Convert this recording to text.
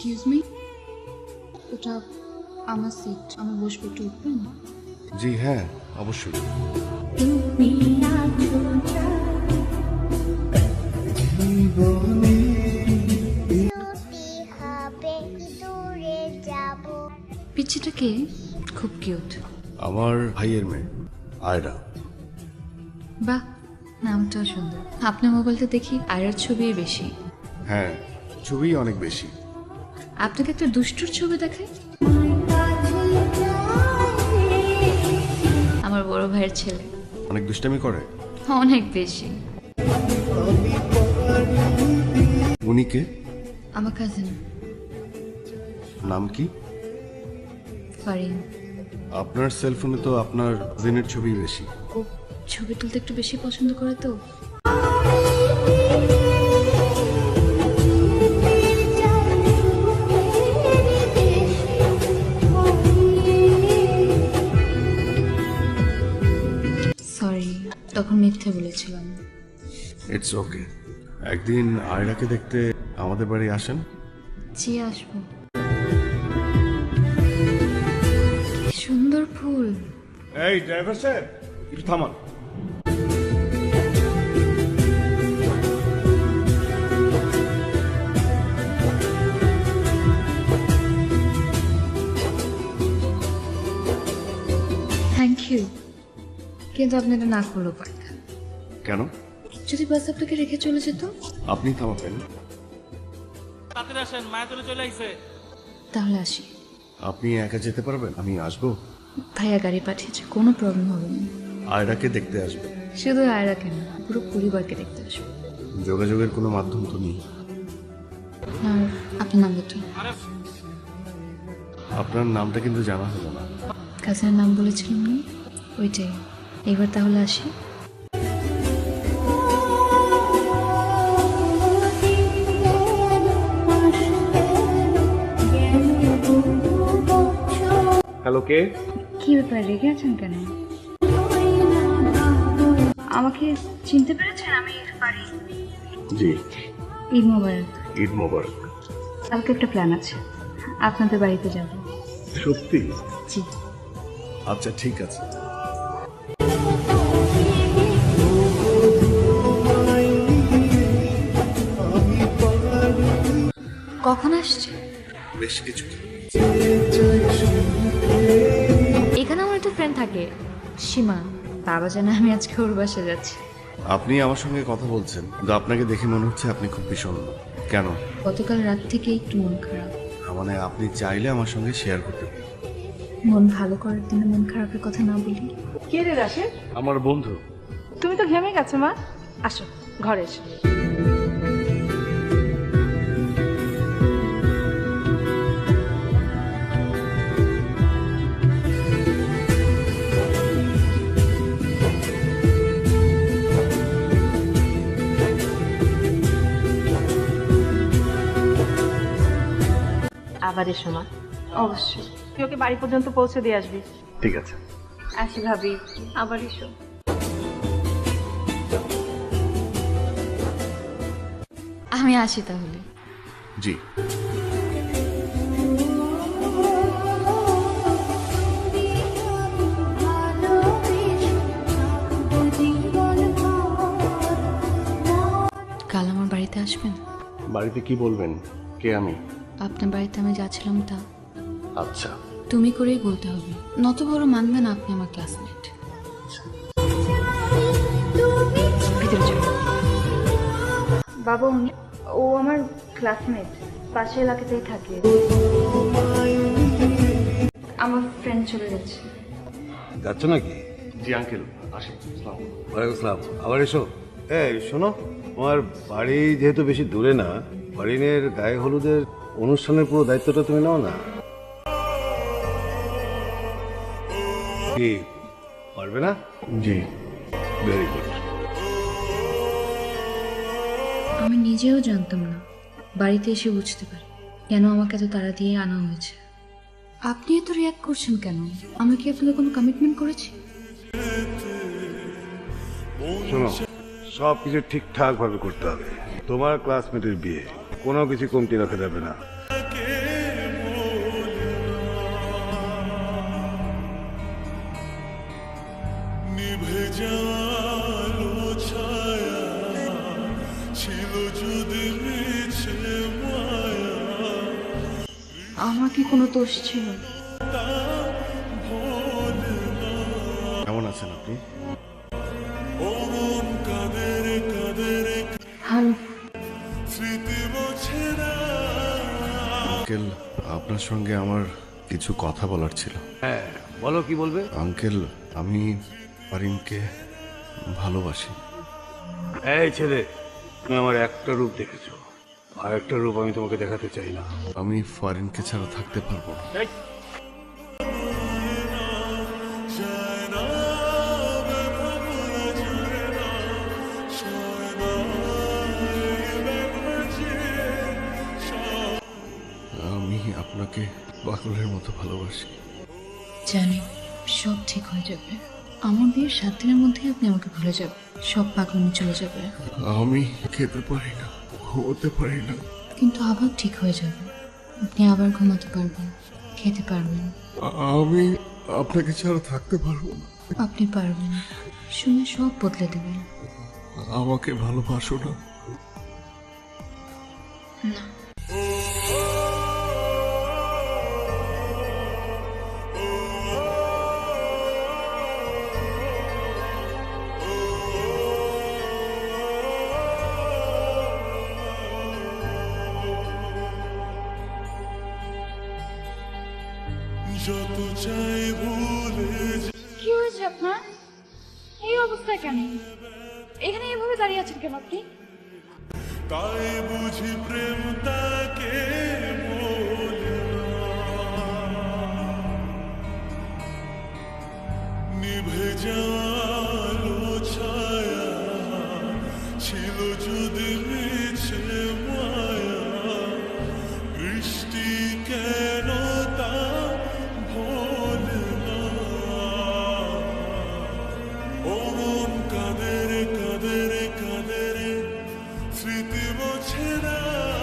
Excuse me, ওটা আমার seat, আমি বসবো, একটু উঠবেন? জি হ্যাঁ, অবশ্যই। পিচ্ছিটা কে? খুব কিউট। আমার ভাইয়ের মেয়ে আয়রা। বাহ, নামটাও সুন্দর। আপনার মোবাইলটা দেখি আয়রার ছবিই বেশি। হ্যাঁ, ছবি অনেক বেশি। আপনাকে একটা দুষ্টুর ছবি দেখায়। আমার বড় ভাইয়ের ছেলে। অনেক দুষ্টামি করে। অনেক বেশি। উনি কে? আমার কাজিন নাম কি? ফারিন। আপনার সেলফোনে তো আপনার কাজিনের ছবি বেশি। ও ছবি তুলতে একটু বেশি পছন্দ করে তো। সরি, তখন মিথ্যে বলেছিলাম। It's okay. একদিন আয়রাকে দেখতে আমাদের বাড়ি আসেন। জি, আসবো। কি সুন্দর ফুল। এই ড্রাইভার সাহেব, একটু থামান। থ্যাংক ইউ, কিন্তু আপনি এটা না করলেও পারতেন। কেন? যদি বাস আপনাকে রেখে চলে যেত? আপনি থামাবেন। তাড়াতাড়ি আসেন, মায়া তুলে চলে আইছে। তাহলে আসি। আপনি একা যেতে পারবেন? আমি আসবো। ভাইয়া গাড়ি পাঠিয়েছে, কোনো প্রবলেম হবে না। আয়রাকে দেখতে আসবে। শুধু আয়রা কেন, পুরো পরিবারকে দেখতে আসবো। যোগাযোগের কোনো মাধ্যম তো নেই। আর আপনার নাম তো? আপনার নামটা কিন্তু জানা হলো না। কাজিনের নাম বলেছিলাম না, ওইটাই। এবার তাহলে আসি। হ্যালো, কে? কি ব্যাপার, রেগে আছেন কেন? আমাকে চিনতে পেরেছেন? আমি পারি। জি। ঈদ মোবারক। ঈদ মোবারক। কালকে একটা প্ল্যান আছে, আপনাদের বাড়িতে যাব। সত্যি? জি। আচ্ছা ঠিক আছে। কখন আসছে? বেশ কিছু। এখানে আমার একটা ফ্রেন্ড থাকে, সীমা। বাবা জানে আমি আজকে ওর বাসায় যাচ্ছি। আপনি আমার সঙ্গে কথা বলছেন, কিন্তু আপনাকে দেখে মনে হচ্ছে আপনি খুব বিষণ্ণ। কেন? গতকাল রাত থেকে একটু মন খারাপ। মানে আপনি চাইলে আমার সঙ্গে শেয়ার করতে পারেন। মন ভালো করার দিনে মন খারাপের কথা না বলি। কে রে রাশেদ? আমার বন্ধু। তুমি তো ঘেমে গেছো মা, আসো ঘরে এসো। আবার এসো মা। অবশ্যই। তুই ওকে বাড়ি পর্যন্ত পৌঁছে দিয়ে আসবি। ঠিক আছে। আসি ভাবি, আবার এসো। আমি আসি তাহলে। জি। কাল আমার বাড়িতে আসবেন? বাড়িতে কি বলবেন? কে আমি? আপনার বাড়িতে আমি যাচ্ছিলাম তা। আচ্ছা। তুমি করেই বলতে হবে, নত বড় মানবেন আপনি আমার ক্লাসমেট। ভিতরে চলো। বাবা ও আমার ক্লাসমেট, পাশের এলাকাতেই থাকে। আমার ফ্রেন্ড চলে যাচ্ছে। যাচ্ছ নাকি? জি আঙ্কেল, আসি। আসসালামু আলাইকুম। ওয়ালাইকুম আসসালাম। আবার এসো। এই শোনো, তোমার বাড়ি যেহেতু বেশি দূরে না, ফারিনের গায়ে হলুদের অনুষ্ঠানের পুরো দায়িত্বটা তুমি নাও না। কি পারবে না? জি। Very good. আমি নিজেও জানতাম না, বাড়িতে এসে বুঝতে পারি কেন আমাকে এত তাড়া দিয়ে আনা হয়েছে। আপনি এত রিয়াক্ট করছেন কেন? আমি কি আপনাকে কোনো কমিটমেন্ট করেছি? শোনো, সব কিছু ঠিকঠাক ভাবে করতে হবে। তোমার ক্লাসমেটের বিয়ে, কোনো কিছু কমতি রাখা যাবে না। আমার কি কোনো দোষ ছিল? কেমন আছেন আপনি? ভালো। আঙ্কেল, আপনার সঙ্গে আমার কিছু কথা বলার ছিল। হ্যাঁ বলো, কি বলবে? আঙ্কেল, আমি ফারিনকে ভালোবাসি। এই ছেলে, তুমি আমার একটা রূপ দেখেছো, আর একটা রূপ আমি তোমাকে দেখাতে চাই না। আমি ফারিনকে ছাড়া থাকতে পারবো না। আমি আপনাকে পাগলের মতো ভালোবাসি। জানি সব ঠিক হয়ে যাবে। আমার বিয়ের 7 দিনের মধ্যেই আপনি আমাকে ভুলে যাবেন, সব পাগলামি চলে যাবে। আমি খেতে পারি না, ঘুমোতে পারি না। কিন্তু আবার ঠিক হয়ে যাবে। আপনি আবার ঘুমাতে পারবেন, খেতে পারবেন। আমি আপনাকে ছাড়া থাকতে পারবো না। আপনি পারবেন, শুনে সব বদলে দেবেন। আমাকে ভালোবাসো না? না। কি হয়েছে আপনার? এই অবস্থা কেন? এখানে এভাবে দাঁড়িয়ে আছেন কেন আপনি? তাই বুঝি প্রেম তাকে বলে না। নিভে যাও